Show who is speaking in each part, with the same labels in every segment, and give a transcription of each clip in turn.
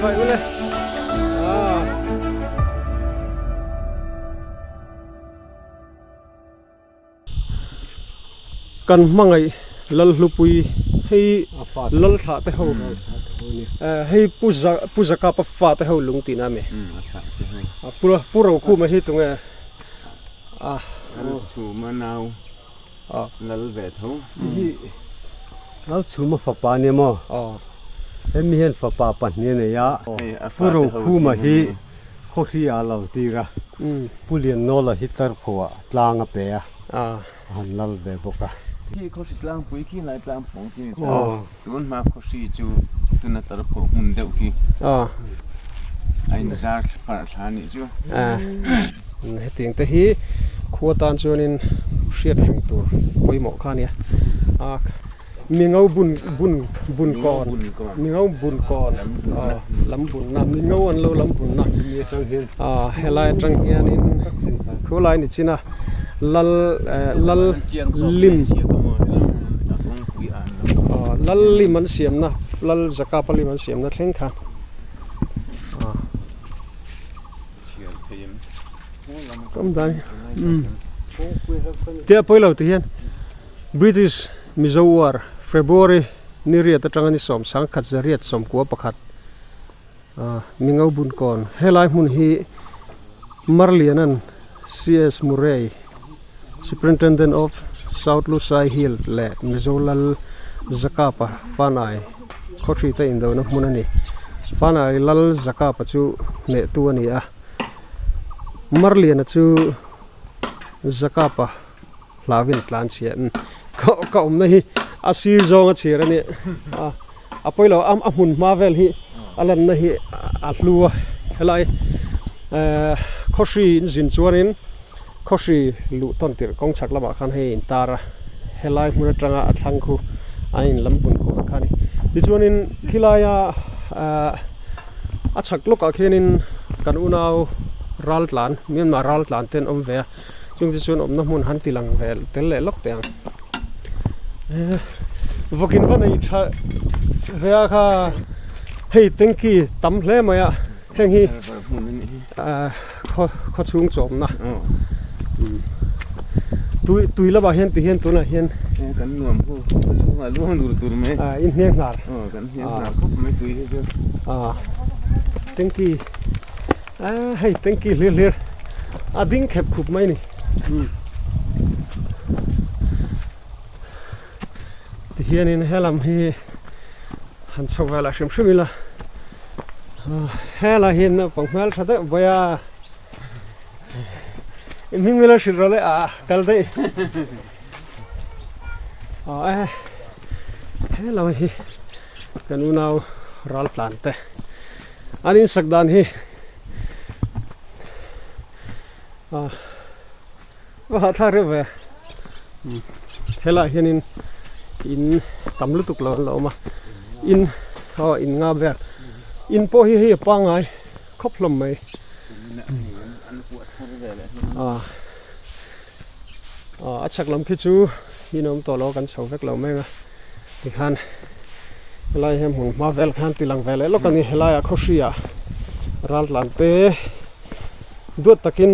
Speaker 1: vậy lên cần mang ấy lal lupui hay lal thả tới hậu hay puja capa pha tới hậu lung tin ame pura khu mà hi tung
Speaker 2: su manau lal ve tho
Speaker 3: áo chú mà phật pa nè mò em miền phật pa pan nè này ya pura khu mà hi Khawhri à lâu tì ra pulian nó là hitar khoa lang ape han lal ve boka
Speaker 2: khi Khawhri tlang pui khi lai tlang phong ki tuan ma Khawhri chu tuna tar pho mun deuh ki ain zar par thani chu
Speaker 1: he ting te hi khuatan chuanin hriat heng tur poimo khania mingau bun kon mingau bun kon lam bun na mingau an lo lam bun na helai tang hianin khulai ni china lal lim lal lim an siam na lal zakapa lim an siam na thleng kha kom dai tia poilo ti hian British Mizoram February ni ria ta tangani som sang khat zariat som ko pakhat mingau bun kon helai mun hi marlianan CS Murray Superintendent of South Lusai Hill le Mizoram zakapa Fanna Khawhri ta indo na munani Fanna lal zakapa chu ne tu ani marliana chu zakapa lavin tlan chian ka nahi asir zonga chirani apoilo amun mavel hi alan nahi atlua helai Khawhri zin chuanin Khawhri lu ton tir kong chak lama khan he intara helai mura tanga athangkhu ain lampun ko khani ti chuanin khilaya achak loka khenin kan unau raltlan Myanmar raltlan ten omve chung ti chun omna mun han tilang vel tel le lok teng vokin vanai tha vea kha hei tengki tam hle maya heng hi kho chung chom na tui la ba hian ti hian tu na hian
Speaker 2: kan nuam hu chunga luang dur me
Speaker 1: in heng ngar
Speaker 2: kan hian na khop me tui he chu
Speaker 1: tengki hei tengki lir ding khep khup mai ni ti hian in helam hi han chawala shimila hela hin pangmal thada boya in mingmela shirale kalde hela hi kanunau ral plante anin sakdan hi wa thare ve hela hianin in tamlu tuk lo ma in nga ve in po hi pangai khoplom mai achak lam khi chu hinom to lo kan chho vek lo menga ti khan lai hem hun ma vel khan tilang vele lo kan ni helaya Khawhri ral lante duat takin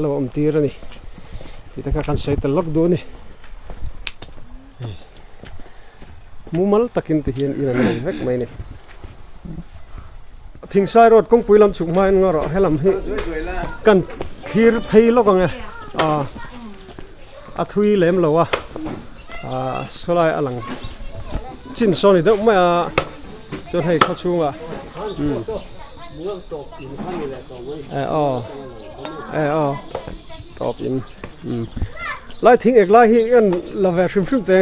Speaker 1: lo om tirani ti ta kan sei tel lok do ni mumal takin ti hian ina nei vek mai ni thingsai road kong puilam chuk mai ngaro helam hi kan thir phei lok anga athui lem lowa solai alang chin soni deuh mai chon hei kho chunga top in lai thing ek lai hi an la ve shim shim te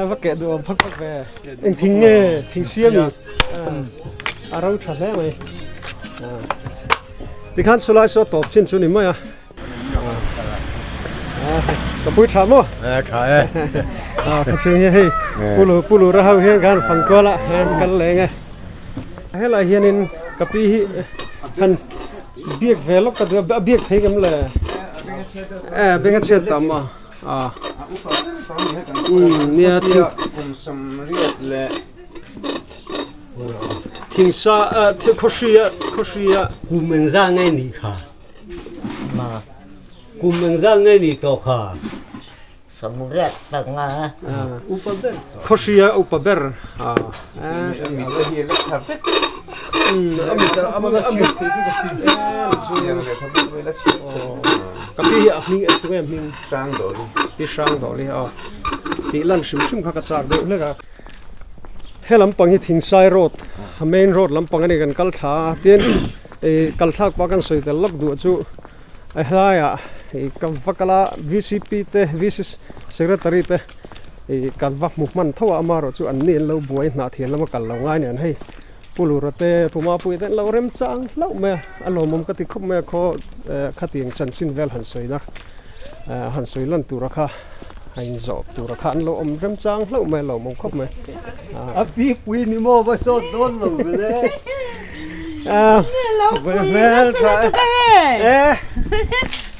Speaker 1: vắt kẹt đồ phắc về anh thính xiêm rau chả lẽ mày thì khán số lại số top trên số này mới tập bút chả mua
Speaker 3: khải
Speaker 1: cái chuyện như thế pulu ra hao hiền gan phẳng qua lại gan lệ nghe hay là hiền in cà pi hắn biếc về lúc cái đứa biếc thấy cái là bên cái xe tầm mà nia ทิ้งซาที่เขาเสีย
Speaker 3: กูเมืองร่างไงนี่ค่ะมากูเมืองร่างไงนี่ต่อค่ะ
Speaker 4: สมุเรียตังงา
Speaker 3: อุปเบร
Speaker 1: เขาเสียอุปเบอร์
Speaker 2: มีตัวเฮียเล็กทับเฟต
Speaker 1: อามิ
Speaker 2: ยังเลยทับเฟตเวลาชิ
Speaker 1: กับพี่มิงตัวมิง
Speaker 2: ช่างโดน
Speaker 1: ที่ช่างดอกเลยที่ลั่นชิมข้ากระจาดเด็กเลยครับเฮลำปังที่ทิ้งไซโรดเมนโรดลำปังนี่กันกัลท่าเตียนกัลท่าปากันสวยแต่ลักดูจูไอ้ไรกับวักละVCPเตวิสเซกเรตารีเตกับวักมุกมันเท่าอามาโรจูอันนี้เราบวยนาเทียนแล้วมากันเราง่ายเนี่ยให้ปูรูรเตปูมาปุยเตเราเริ่มจังเราเมื่ออารมณ์มันก็ติดคุบเมื่อเขาขัดยังจันสินเวลหันสวยนะหันสวยลั่นตัวราคาให้จบตัวราคาเราเริ่มจังเราเมื่อเรามองคุบเมื่อ
Speaker 3: พี่ปุยนี่โม่ไปสดโดนเลย
Speaker 1: เวลใช่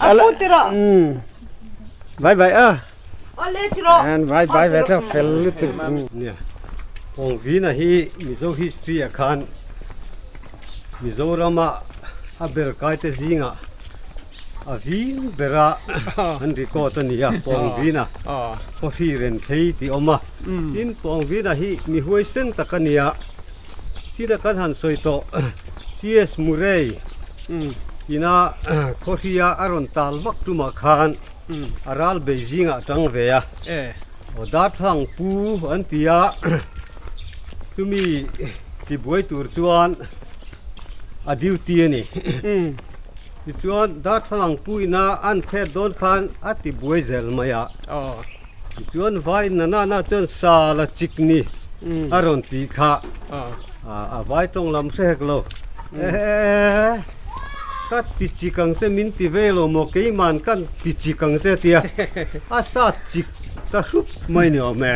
Speaker 4: aku tiro
Speaker 1: ไป
Speaker 4: ole tiro
Speaker 1: ไปแล้วเฟลลิตุ
Speaker 3: เนี่ยองวีนะฮีมิโซฮิสตรีอาคารมิโซรามาอับเบลกายเตซิงะอาวีเบระอันริโกตันนี่องวีนะพอที่เรนเทติออกมาอินองวีนะฮีมีหัวเส้นตะกันนี่สิตะกันหันสวยโตCS มูเรย์อินาโครียอารอนตัลวักตุมาคานอารัลเบจิงะจังเวียโอดาทังปูอันติยาจุมีที่บวยตูร์จวนอดิวตีนี่จวนดาทังปูอินาอันเทดโดนคานอัติบวยเซลมายาจวนไว้นาจนซาลจิกนี่อารอนติขาไว้ตรงลำเสกโลก็ติจิกังเซมินติเวโลโมเกยมันกันติจิกังเซเตียอาซาจิกตารุปไม่เนี่ยแม่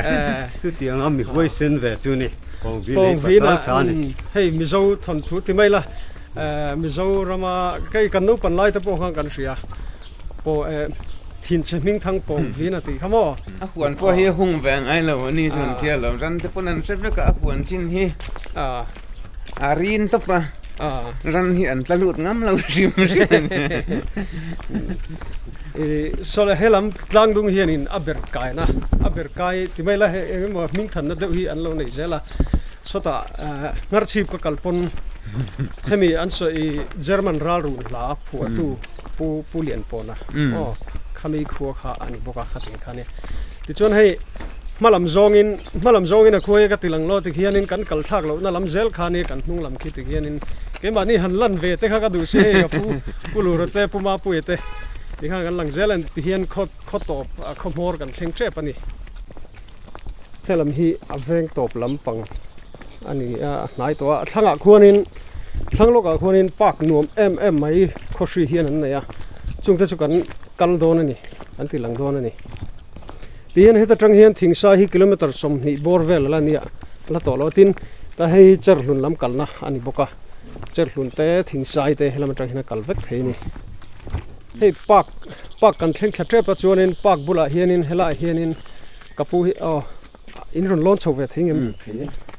Speaker 3: สุดที่งามีไว้เส้นเวจุนี่ปองวีนะ
Speaker 1: เฮ้ยมิโซทันทุติไม่ละมิโซรามาใกล้กันนู้ปันไล่ตะโพงกันเสียโปทินเชมิงทั้งปองวีนะติขโม
Speaker 2: ควรพอเฮียหุ่งแวงไอ้เราวันนี้ส่วนเที่ยวเรารันแต่ปนันเสร็จแล้วก็ควรชินเฮียอารีนตบปะรันเฮียนตะลุดงั้มเราชิม
Speaker 1: โซเลเฮลัมกลางดุงเฮียนินอับเบอร์กายนะอับเบอร์กายที่ไม่ละเฮมว่ามิงทันนะเดี๋ยวฮีอันเราในเซล่าสตางาร์ชีพก็กลปนเฮมีอันส่วนเยอรมันรัลรูลาผัวตูปูเลียนปนนะข้ามีขัวข้าอันนี้บอกข้าถึงข้าเนี่ยที่ชวนให้มาลำจงอินนะคุยกับติลังโลติเฮียนินกันกัลทักเราน่าลำเซลข้านี่กันนุ่งลำคิดติเฮียนินเกมบ้านนี้หันลั่นเวทข้าก็ดูเสียกับปูลูรเตปูมาปุยเตที่ข้างกันหลังเซลันที่เฮียนขดตบขมอร์กันเพ่งเจ็บปนี่ให้ลำฮีอเวงตบลำปังอันนี้นายตัวทั้งควรนินทั้งโลกควรนินปากนวมไม่ขอสีเฮียนนั่นเนี่ยจุงแต่จุกันกันโดนนี่อันที่หลังโดนนี่ที่เฮียนให้ตะจังเฮียนทิ้งสายกิโลเมตรสมนี่บอร์เวลละเนี่ยละต่อละตินแต่ให้เจอหลุนลำกันนะอันนี้บอกว่าเจอหลุนแต่ทิ้งสายแต่ให้ลำจังเฮียนกัลเวกให้นี่ให้ปากกันเพ่งแค่เจ็บปัจจุบันปากบุละเฮียนินเฮล่าเฮียนินกับปูอินรุนล้นโฉบทิ้งเอง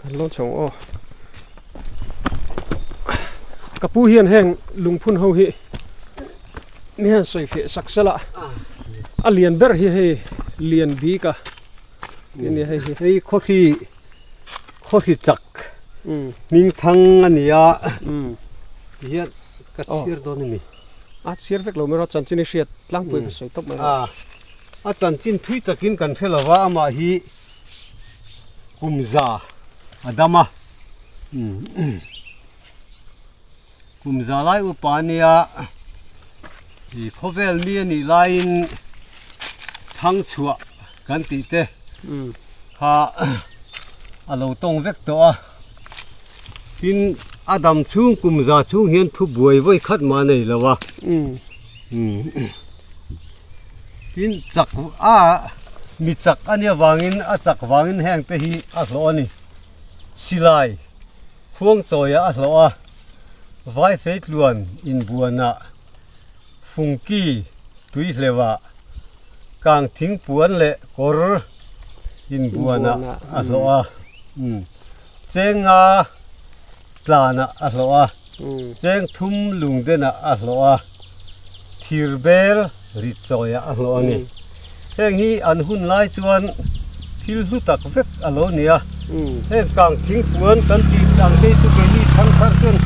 Speaker 1: กันล้นโฉบกับปูเฮียนแห้งลุงพุ่นเฮาฮีนี่สวยเฟียสักสละเลียนเบอร์ฮีเลียนดีกะนี่
Speaker 3: ให้ข้อที่จักนิ่งทั้งอันนี้เฮียกัดเชียร์โดนนี่
Speaker 1: เชียร์เวกเราไม่รอจันจินเชียร์ล้างปืนสวยตบมา
Speaker 3: จันจินทุยตะกินกันเทลว่ามาฮีกุมซาอดามากุมซาไลอุปานียที่พเวลมีนี่ไลน์ทั้งชัวกันติเตข้าเราต้องเวกตัวกินอาดัมชุ่งกุมซาชุ่งเห็นทุบวยไว้ขัดมาในแล้ววะกินจักมีจักอันนี้วางินจักวางินแห้งแต่ฮีอัลโลนี่สิไลพวงโจยอัลโลไว้เฟกล้วนอินบัวนะฟุงกี้ตุยเลวะกางทิ้งปวนเละกอร์อินบัวนะอัลโลเจง ตลานะอัลโลอาเจงทุ่มลุงเดนะอัลโลอาทีร์เบลริจอยอัลโลอานี่เฮงฮีอันหุ่นไล่ชวนทิลหุตักเวกอัลโลเนี่ยเฮงกางทิ้งปวนกันตีกางที่สุเกลีทั้งจน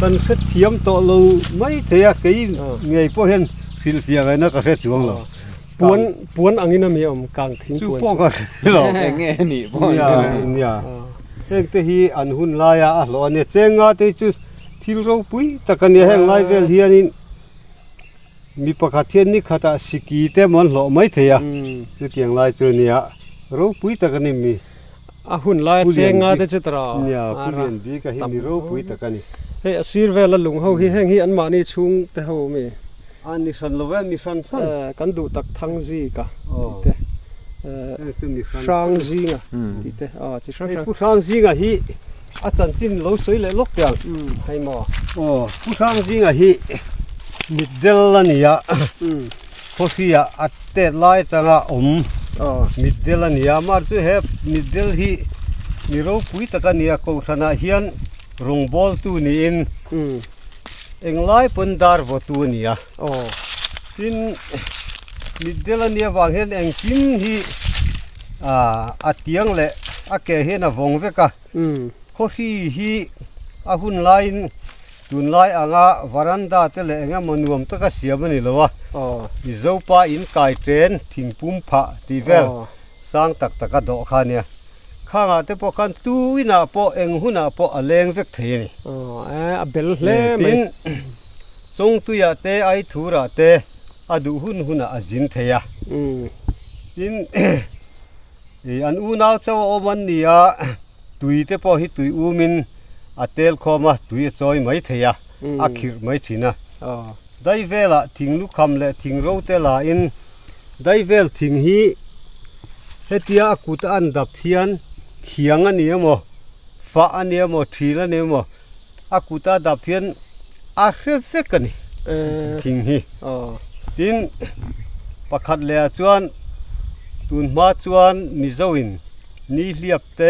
Speaker 3: กันเสเทียมโตลูไม่เทียกยี่ไงพวกเห็นฟิลเฟียไงนะก็เสจวงหรอ
Speaker 1: ปวนอันนี้นะมีอมกางทิ้งปวน
Speaker 3: พวกก็หรอ
Speaker 2: แง่นี่พ่อ
Speaker 3: เนี่ยเฮงที่ฮีอันหุ่นไล่อัลโลเนี่ยเจงอาที่จุทิลเราปุยตะกันเนี่ยเฮงไล่เวลเฮียนี่มีปกตินี่ข้าตาสิกีเตมันหล่อไม่เทียจุดยังไล่จนเนี่ยเราปุยตะกันนี่มี
Speaker 1: หุ่นลายเจงอาเตจิตรา
Speaker 3: เนี่ยผู้เรียนดีก็ให้มีเราปุยตะกันนี่
Speaker 1: เฮ้ยซีร์เวลลุงเขาแห้งฮีอันมานี่ชุงแต่เขามี
Speaker 3: อันนี้สันโลเวมีสัน
Speaker 1: กันดูตักทั้งซีกะช่างซีงะที่เตที่ช่าง
Speaker 3: ผู้ช่างซีงะฮีอาจารย์จินเราสวยเลยลกอย่าง
Speaker 1: ให้หมอ
Speaker 3: ผู้ช่างซีงะฮีมิดเดิลละเนี่ยพอเสียอัดเตะไล่ตั้งมิดเดิลละเนี่ยมาจุเฮบมิดเดิลฮีมีเราปุยตะกันเนี่ยกูสนาเฮียนรงบอลตัวนี้เอ็งไล่ปนดาร์วตัวเนี่ยทินมิดเดิลละเนี่ยวางเห็นเอ็งกินฮีอัดเตียงเละอาเกเห็นวงเวกะเขาที่ฮีอาหุ่นไล่ตุนไล่อ่างวารันดาเตเลงะมันรวมตะกะเสียมันนี่ละวะมิโซปาอินไก่เทรนทิ้งปุ่มผาทีเวลสร้างตักตะกะดอกขาเนี่ยข้างอาเตปอกันตูวินาปอเองหุนาปออเลงเวกเทนี่
Speaker 1: เบลเล่
Speaker 3: มินทรงตุยาเตไอทูระเตอดูหุนาอจินเทียจินอันอูนาวเจ้าอมันเนี่ยตุยเตปอฮิตุยอูมินอาเตลคอมาตุยซอยไม่เทียอาคิรไม่ทีนะได้เวลาทิ้งลูกคำและทิ้งเราเตลาอินได้เวลทิ้งฮีเฮติยากุตอันดับเทียนเขียงอันนี้มั้งฟ้าอันนี้มั้งทีละนี้มั้งอากุตาดับเทียนอาเรฟกันนี่ทิ้งฮีดินประคัดเลียจวนตุนมาจวนมิโซอินนี่เลียบเต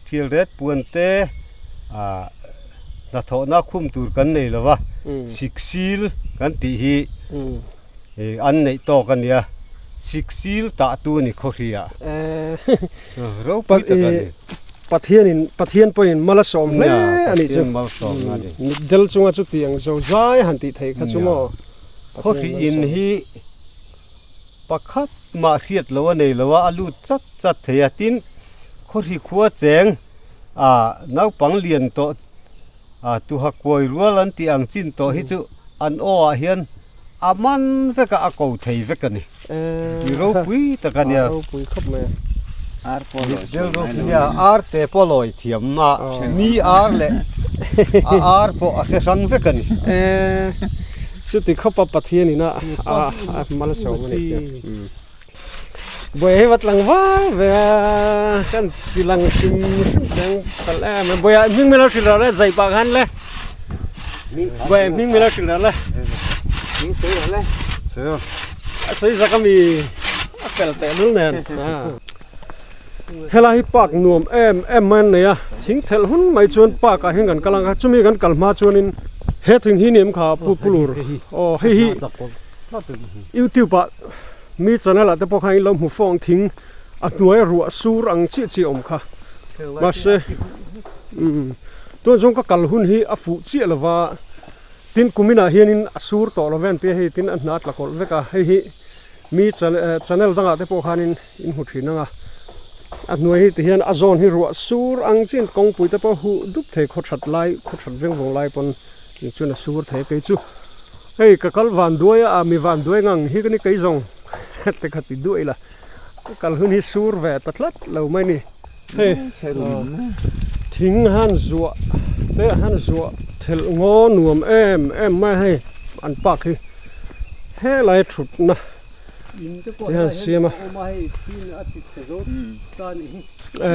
Speaker 3: ทิลเรตปวนเตนัทนักคุมตูกันนี่ละวะสิกซิลกันตีฮีอันนี้ต่อกันเนี่ยสิกซิลตาตัวนี่เขาเรียเราไปตะกัน
Speaker 1: ปะเทียนปอยมาละสมเลยอันนี้จุ
Speaker 3: มาละสมนั่นเอง
Speaker 1: เดลจงว่าจุดเตียงโจใจหันติไทยข้าจุโม
Speaker 3: เขาที่อินฮีปะคัดมาเรียดละวะนี่ละวะอาลูจัดเทียตินเขาที่ขัวแจงนักปังเลียนโตตัวหักป่วยรัวลันที่อังจินโตฮิจุอันโอเฮียนอามันเวกอากูไทยเวกันนี่มีรูปุยตะกันเนี่ย
Speaker 1: รูปุยครับแม่
Speaker 2: อาร์ปอลอย
Speaker 3: เดี๋ยวรูปุยเนี่ยอาร์เตปอลอยเทียมมามีอาร์เล่อาร์ปออาเสันเวกันนี่
Speaker 1: สุดที่เขาปะเทียนนี่นะมาละสมนี่บ่อยวัดหลังว่าเวกันที่หลังชิมยังตะแลมันบ่อยมิ่งไม่รู้สิเราเลยใจปากหันเลยบ่อยมิ่งไม่รู้สิเราเลย
Speaker 2: นิ่งสวยเลย
Speaker 1: สวยสักมีเปลแต่นู่นเนี่ยเฮลัยปากนวมมันเนี่ยทิ้งเทลหุ่นไม่ชวนปากกันเห็นกันกำลังจะมีกันกลับมาชวนินเฮถึงที่นี่มขาปูลูเฮ้ยยูทูบมีจันนั่นแหละแต่พอใครลมหูฟองทิ้งอัดหน่วยรัวสูรังจีอมค่ะมาเสตัวจงก็กัลหุ่นฮีอฟูจีละว่าตินกุมินาเฮียนินสูรต่อละเวนเปียฮีตินอันนัดละคนเวกาเฮีมีจันนั่นตั้งแต่พอใครอินหุดหินังอัดหน่วยฮีที่เฮียนอซอนฮีรัวสูรังจีนกงปุยแต่พอหูดุบเทขดชัดไล่ขดชัดเวงวงไล่ปนยิ่งชวนสูรเทไปจูเฮ้ยกัลวันด้วยมีวันด้วยงังฮีกันนี่ไกจงแต่ขัดติดด้วยล่ะกัลหุ่นฮิสูร์แวดตัดลัดเราไม่นี่เฮ้ทิ้งหันจัวเตะหันจัวเทลงอหนวมไม่ให้อันปากให้เฮ้ไรถุดนะยังเสียมา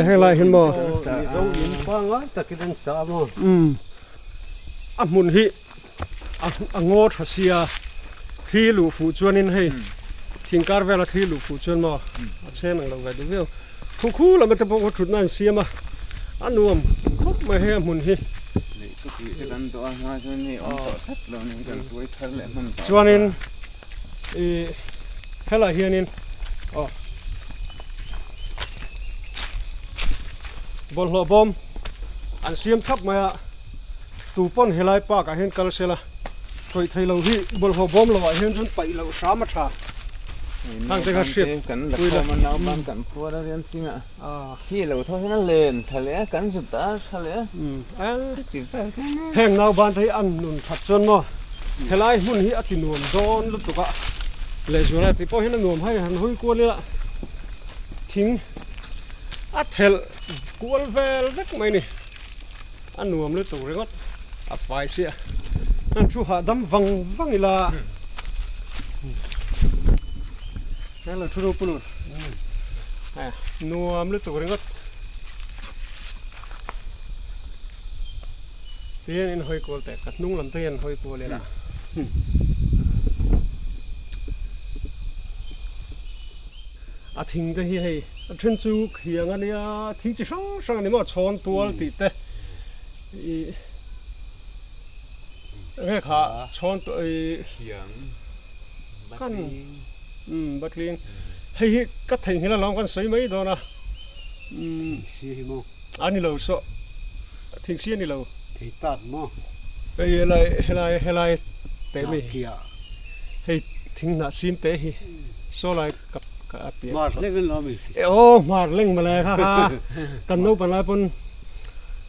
Speaker 1: เฮ้ไรเห็นบ่อันมุนฮิอันงอทัศเสียที่ลูฟูจวนินให้ทิ้งการเวลาที่ลูกฟูจนมาเช่นเราไปดูวิวคู่เราไม่ต้องบอกว่าชุดนั้นเสียมา อันนวมครบมาให้มุนฮี
Speaker 2: นี่ก็คือกันตัวมาจนนี่onต่อทัดแล้วนี่กันตัวทัดแหละมัน
Speaker 1: ชวนนินเฮล่าเฮียนินบอลหัวบอมอันเสียมทับมาตูป้อนเฮลัยปากเห็นกัลเซล่าถอยไทยเราที่บอลหัวบอมเราเห็นจนไปเราสามชาทางเตะกันเสีย
Speaker 2: กันแล้วพอมันเอาบ้านกันพัวแล้วเรียนจริงอ่ะที่เราเท่านั้นเล่นทะเลกันสุดตาทะเลติดไป
Speaker 1: แห่งนาวบ้านไทยอันนุนทัดจนเนาะเฮลัยมุ่นฮีอตินวมโดนลุตุกะเลยจวนอะไรที่พอเห็นนวมให้หันหุยกวนเลยละทิ้งอัดเฮลกวนเวลเล็กไหมนี่อันนวมเลยตัวเรื่องอัดไฟเสียนั่นชูหาดำวังอีละนั่นแหละทุรุปุลุนวมเลยตัวเรื่องเตียนอินหอยกวลแต่กัดนุ่งลำเตียนหอยกวลเลยล่ะอาทิ้งได้ให้เช่นจูเขียงอันนี้ทิ้งจะช่างนี่มาช้อนตัวติดเตะไงขาช้อนตัว
Speaker 2: เขียง
Speaker 1: กันบัดเลี้ยงให้ก็ทิ้งให้เราลองกันใส่ไหมตัวนะ
Speaker 3: เสียมั้ง
Speaker 1: อันนี้เราสอทิ้งเสียนี่เรา
Speaker 3: ที่ตัดมั้ง
Speaker 1: ไปอะไรเตะไม่ให้ทิ้งหน้าซิมเตะให้โซ่อะไรกับเปีย
Speaker 3: มาเล่นกันล้อมี
Speaker 1: โอ้มาเล่นมาเลยค่ะกันโน้ปันไรปน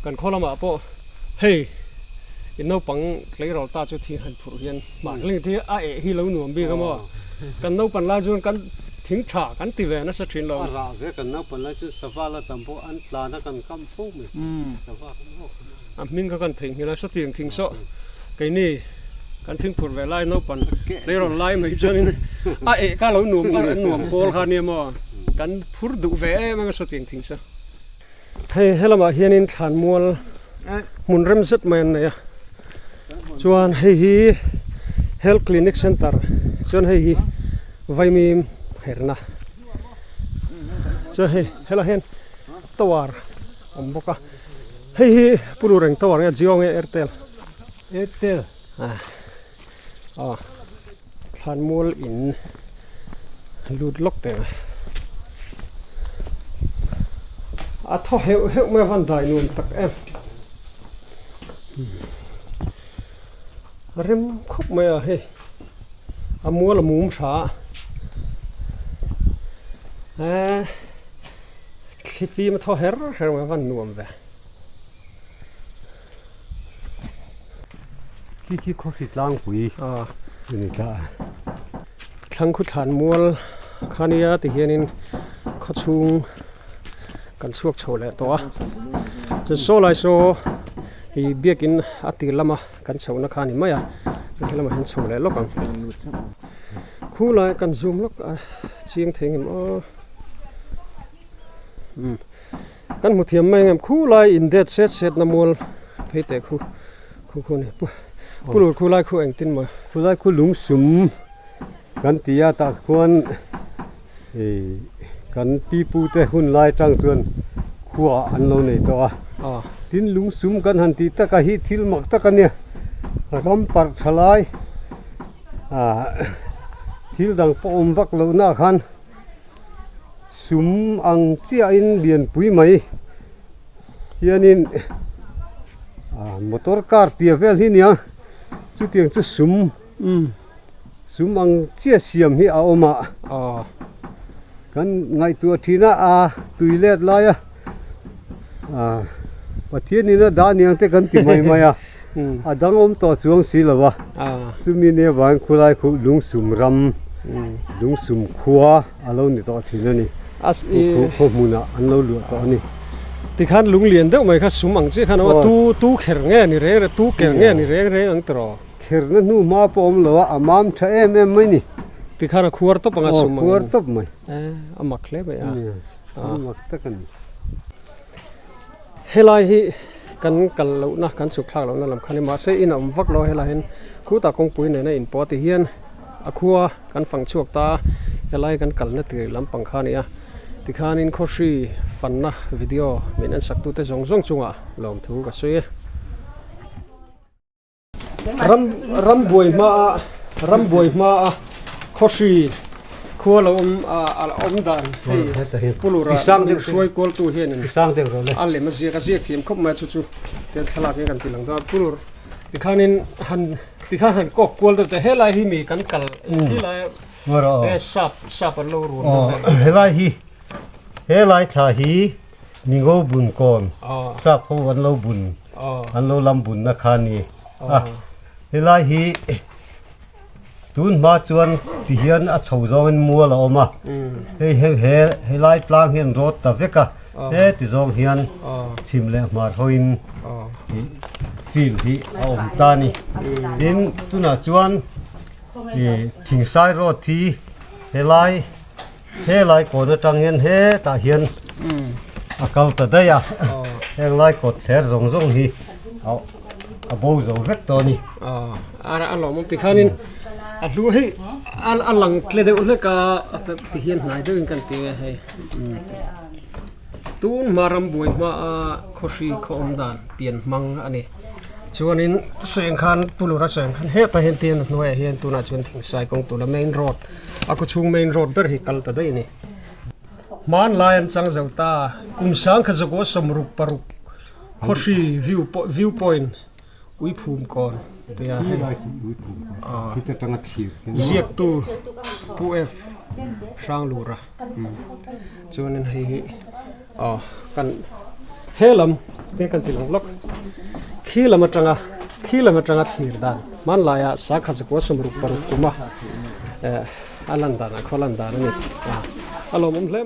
Speaker 1: กันข้อละมาปะเฮ้ยอินโน้ปังเลยเราตาจุดที่หันผู้เรียนมาเล่นที่ฮิเราหนุ่มบีก็มั่กันโน้ปันไรจนกันทิ้งฉากกันตีแหวนนั่นสะเทือนเรา
Speaker 3: เราเสียกันโน้ปันไรจนสภาพเราตั้มพวกอันปลานักกันกำฟุ้งมีสภาพ
Speaker 1: มิงก็กันทิ้งเห็นแล้วสติทิ้งโซ่ไก่นี่กันทิ้งผู้เวลาโน้ปันเลยเราไล่ไม่จนนี่ก็เราหนุ่มกันหนุ่มโบลคานี่มั่กันพูดดูแหวนมันก็สติทิ้งซะให้เรามาเฮียนินฐานมัวมุนเริ่มสุดแมนเนี่ยชวนให้ฮีเฮลท์คลินิกเซ็นเตอร์ชวนให้ฮีไวมีเฮรนะชวนให้เราเห็นตัวอมบกะให้ฮีผู้ดูแรงตัวเนี่ยจิโอเงเอร์เทลฐานมัวอินลูดล็อกเตอร์ท้อเฮไม่วันได้นู่นตักเริ่มคุบไม่เฮ้มัวละมุมช้าคลิปนี้มาท้อเฮไม่วันนุ่มเว้
Speaker 3: ที่เขาติดล้างปุ๋ยนี่ก็
Speaker 1: ทั้งขุดฐานมัวคานิยาติเฮียนินขชุงกันสวกโชว์เลยตัวจะโซ่ลายโซ่ฮีเบียกินอัติลมากันโชว์นักขานี่ไม่ละมาเห็นโชว์เลยล็อกกันคู่ลายกันซูมล็อกเชียงเทงหิมกันหมดเทียมไม่เงี้ยคู่ลายอินเดชเซตน้ำมัวเพื่อแต่คู่นี่คู่หลุดคู่ลายคู่เองตินมา
Speaker 3: คู่ลายคู่หลุงสุมกันตียาตะควนกันปีปูแต่หุ่นลายจังส่วนขัวอันเราในตัวทินลุงสุมกันหันตีตะกะฮิทิลมักตะกันเนี่ยรำปัดทลายทิลดังปอมวักเราหน้าคันสุมอังเจียอินเดียนปุยไหมเฮียนินมอเตอร์คาร์เตียเวลที่เนี่ยจุดเตียงจุดสุมอังเจียเสียมที่เอามากันไงตัวทีน่ะตุยเล็ดลายประเทศนี้นะด้านยังแต่กันติไม่ดังต่อสวงสีละวะสุมีเนี่ยวันคุไลคุลุงสุมรำลุงสุมขัวอารมณ์นี่ต่อทีนั่นนี่ข้อมูลอันเราหลุดต่อนี่
Speaker 1: ที่ขันลุงเรียนเด็กไหมครับสุมังสิขันว่าตู้เขียงเงี้ยนี่เร่ตู้เขียงเงี้ยนี่เร่อังตรอ
Speaker 3: เขียงนั่นนู่มาปอมละวะมามใช้ไม่นี่
Speaker 1: ที่ข้าขวดตบปังสุมัง
Speaker 3: ขวดตบไหม
Speaker 1: มักเล็บไป
Speaker 3: มักตะกัน
Speaker 1: เฮลัยฮีกันเรานะกันสุขลักเรานั่นลำคันนี่มาเสียอินอมวักเราเฮลัยเห็นคู่ตากงปุยในอินปอติเฮียนคัวกันฝั่งชวกตาเฮลัยกันกันนั่นถือลำปังข้านี่ที่ข้านินโคชีไฟ Fanna video min an sak tu te zong chunga lom thu ka sui ram buai ma khoshi khuala dan hei pulura suai kol tu hian in
Speaker 3: sang deu ro le
Speaker 1: alle ma zia ka zia thiam khop ma chu te thalak kan tilang da pulur tikhanin han han kok kol te helai hi mi kan kal hilai
Speaker 3: moro
Speaker 1: sap lo ru
Speaker 3: helai tha hi ningo bun kon sap ho an lo bun an lo lam bun na khani helai hi tun ma chuan ti hian a chho zong in mua la oma helai tlang hian rot ta veka ti zong hian chim le mar hoin fil hi a om ta ni din tuna chuan thing sai ro thi helai ko na tang hian ta hian akal ta da ya helai ko ther zong hi a bo zo vek to ni
Speaker 1: ara alom ti khanin a lu hi alang tle de ule ka ti hian hnai de kan ti hei tun maram buai ma khoshi khom dan pian mang ani chuanin seng khan pulura seng khan he pa hen tian hnuai hian tuna chuan thing sai kong tu la main road aku chung main road ber hi kal ta dei ni man lion chang zauta kum sang kha zago somruk paruk khoshi viewpoint ui phum kon tia he
Speaker 3: hita tanga thir
Speaker 1: ziak tu pu f sang lura chuanin hei kan helam te kan tilang lok khilam atanga thir dan man laya sa kha ko somruk paruk kuma alan dana kholan dana ni alom hle